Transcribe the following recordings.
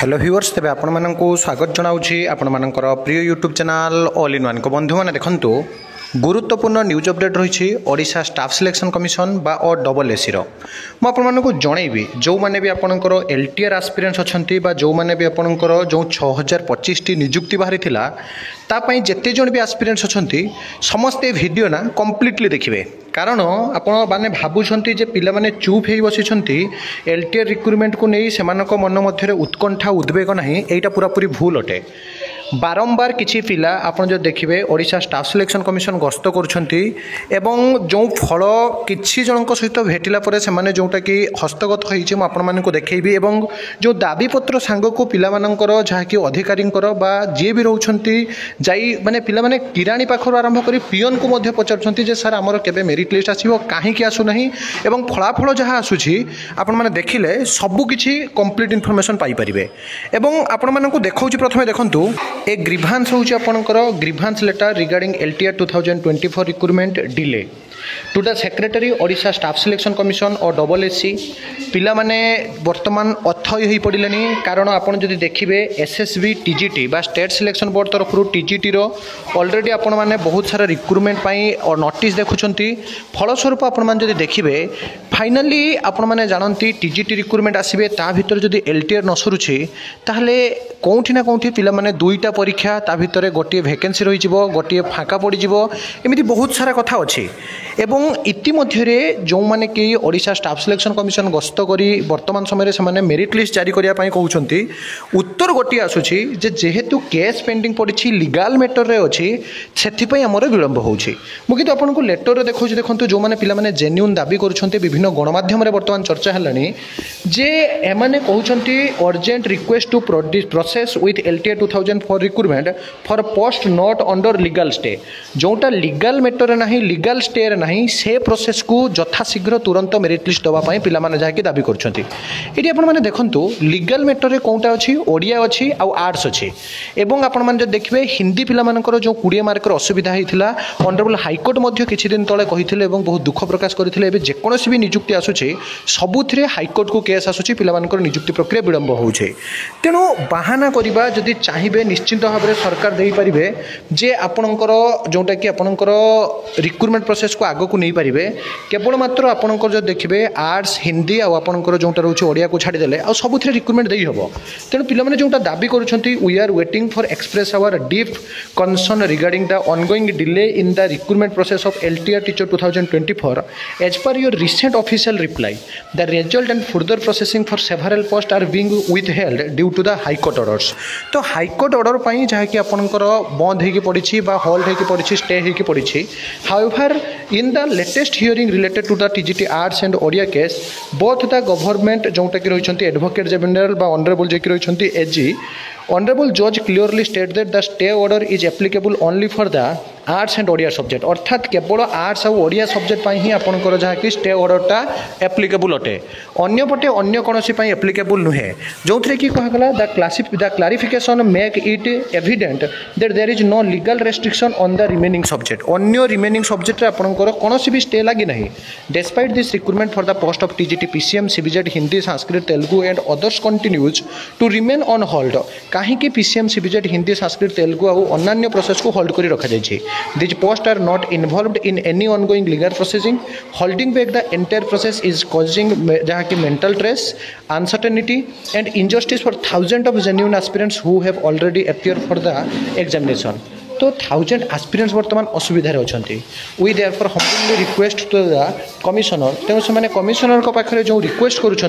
Hello viewers तेज आपण मानक स्वागत जनाऊँगी आपण मानकर प्रिय YouTube channel all in one को बंधु मैंने देखंतु गुरुत्वपूर्ण न्यूज अपडेट रही ओडिशा स्टाफ सिलेक्शन कमिशन बा OSSC मुझे जनइबी जो मैंने भी आपंकर LTR आस्पिरेंट्स अच्छा जो मैंने भी आपंकर जो 6025 टी नियुक्ति बाहरी तापाई जिते जन भी आस्पिरेंट्स अच्छा समस्ते वीडियो ना कंप्लीटली देखिए कारण आपण मैंने भावुंट जे पिला माने चुप हो बसी LTR रिक्रुटमेंट को नहीं से मन मध्य उत्कंठा उद्वेग ना यहाँ पूरापूरी भूल अटे बारंबार किसी पिला आपन जो देखिए ओडिशा स्टाफ सिलेक्शन कमिशन गस्त करुछंती एवं जो फल किसी जनक सहित भेटिला परे से माने जोटा कि हस्तगत होईचे म आपन मानक देखैबी एवं जो दाबी पत्र सांग को पिला मानकर जहाँकि अधिकारींकर बा जे भी रहउछंती जाई माने पिला माने किराणी पाखर आरंभ करी पियन को मध्य पचारछंती जे सर हमर केबे मेरिट लिस्ट आसीबो काहे कि आसु नहीं एवं फलाफल जहाँ आसुछि आपन माने देखिले सबु किछि कंप्लीट इन्फॉर्मेशन पाई परिबे एवं आपन मानक देखौछि प्रथमे देखंतु ए ग्रीभांस होउछि आपनकर grievance letter regarding LTR 2024 recruitment delay to the secretary Odisha staff selection commission और OSSC पिला माने वर्तमान अथय हो पड़े कारण आपड़ जदि देखिए SSB TGT बा स्टेट सिलेक्शन बोर्ड तरफ TGT रो ऑलरेडी आपण माने बहुत सारा रिक्रुटमेंट पाई और नोटिस देखुंट फलस्वरूप आपण माने जदि देखिए फाइनाली आपण माने जानती TGT रिक्रुटमेंट आसबे ता भीतर जदि LTR न सरुछि ताहले कोठी ना कोठी पिला माने दुईटा परीक्षा ता भीतर गोटे वैकेंसी रही गोटे फाँका पड़ एमती बहुत सारा कथा अच्छी एवं इतिमध्य जो मैंने कि ओडिशा स्टाफ सिलेक्शन कमिशन गस्त करी वर्तमान समय से मेरिट लिस्ट जारी करने कहते उत्तर गोटे आसूसी जेहेतु केस पेंडिंग पड़ी लीगल मैटर रे अच्छी से आमर विलंब होती मुझे आपको लेटर देखा देखो जो मैंने पिला जेन्युइन दाबी कर विभिन्न गणमाध्यम बर्तमान चर्चा है जे एमाने कहते urgent request to process with LTR 2004 recruitment for post not under legal stay जोटा लीगल मैटर ना लीगल स्टे ना से प्रोसेस को यथाशीघ्र तुरंत मेरिट लिस्ट दवाई पिला माने जाके दाबी करछंती एटी आपण माने देखंतु लीगल मैटर रे कोंटा अछि ओडिया अछि आ आर्ट्स अछि एवं आपण माने देखिबे हिंदी पिला मानकर जो 20 मार्कर असुविधा हिथिला ऑनरेबल हाईकोर्ट मध्ये किछि दिन तळे कहिथिले एवं बहुत दुख प्रकाश करथिले एबे जे कोनोसी भी नियुक्ति आसुछि सबुथिरे हाईकोर्ट को केस आसुछि पिला मानकर नियुक्ति प्रक्रिया विलंब होउछे तेनु बाहाना करिबा जदि चाहिबे निश्चित भाव में सरकार दे पारिबे जे आपणकर जोटा कि आपणकर रिक्रुटमेंट प्रोसेस को आगो को नहीं पारे केवल मात्र आपंकर जो देखिए आर्ट्स हिंदी आपंकर जोटा रोचे ओडिया को छाड़देले आ सबुथ रिक्रुटमेंट दे हम तेणु पिलाने जोटा दाबी करुँच we are waiting for express our deep concern regarding the ongoing delay in the recruitment process of LTR teacher 2024 as per your recent official reply the result and further processing for several post are being withheld due to the high court orders तो high court order पर जहाँकि आपंकर बंद होगी पड़ी hold होगी पड़ी stay होगी पड़ी however in the latest hearing related to the TGT Arts and Odia case both the government जोटा कि रही एडवोकेट जनरल बा ऑनरेबल जे कि रही AG ऑनरेबल जज clearly state that the stay order is applicable only for the arts and Odia subject अर्थात केवल arts और ओडिया सब्जेक्ट ही आपंकर जहाँकि स्टे ऑर्डरटा एप्लीकेबल अटे अन्यपटे अन्य कौन एप्लीकेबल नुहे जो थी कि कहगला the clarification make it evident that there is no legal restriction on the remaining subject अन्य रिमेनिंग सब्जेक्ट आपंकर कौन भी स्टे लगी ना despite this recruitment for the post of TGT PCM CBZ Hindi Sanskrit Telugu and others continues to remain on hold कहीं PCM CBZ Hindi Sanskrit Telugu और अन्य process को होल्ड कर रखा जाए These posts are not involved in any ongoing legal processing. Holding back the entire process is causing जहाँ की mental stress, uncertainty, and injustice for thousands of genuine aspirants who have already appeared for the examination. तो 1000 aspirants वर्तमान असुविधा अच्छा we therefore humbly request to the commissioner तेणु से commissioner पाखे जो रिक्वेस्ट करुँच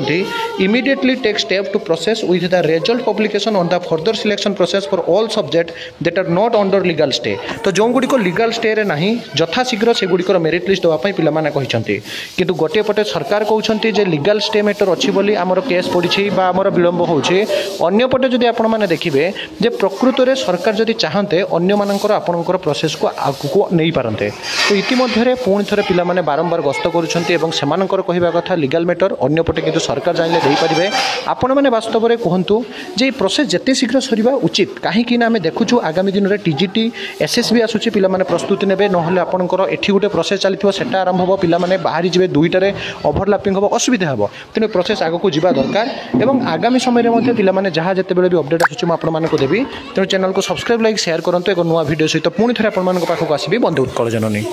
immediately take step to process with the result publication on the further selection process for all subject that are not under legal stay तो जो गुड़िक legal stay रे नहीं यथाशीघ्र से गुड़िकर मेरिट लिस्ट देवाई पिलाने कहते किंतु गोटे पटे सरकार कहते जे लीगल स्टे मैटर अच्छी बोली आमर केस पड़ी आमर विलंब होपटे जदि आपण मैंने देखिए जे प्रकृत में सरकार जदि चाहते अन्य आपणकर प्रोसेस को आगू नहीं पारते। तो इतिमध्य पुणी थे पिलाने बारंबार गस्त कर कहवा कथा लीगल मैटर अन्यपटे किंतु सरकार चाहिए देपारे। आपण मैंने वास्तव में कहतु जे प्रोसेस जिते शीघ्र सरिबा उचित कहीं आम देखुँ आगामी दिन में टीजीटी एसएसबी आसूँ पे प्रस्तुति ने ना आपंकर एटी गोटे प्रोसेस चली से आरंभ हम पिलाने बाहरी जी दुईटार ओभरलैपिंग हम असुविधा हम तेणु प्रोसेस आगक जा दरकार और आगामी समय में पिलाने जहाँ जिते भी अपडेट आसूँ आपको देवी। तेणु चैनल को सब्सक्राइब लाइक शेयर करूँ एक नुआ वीडियो सहित पुणी थे आपको आसबि बंधु उत्कल जननी।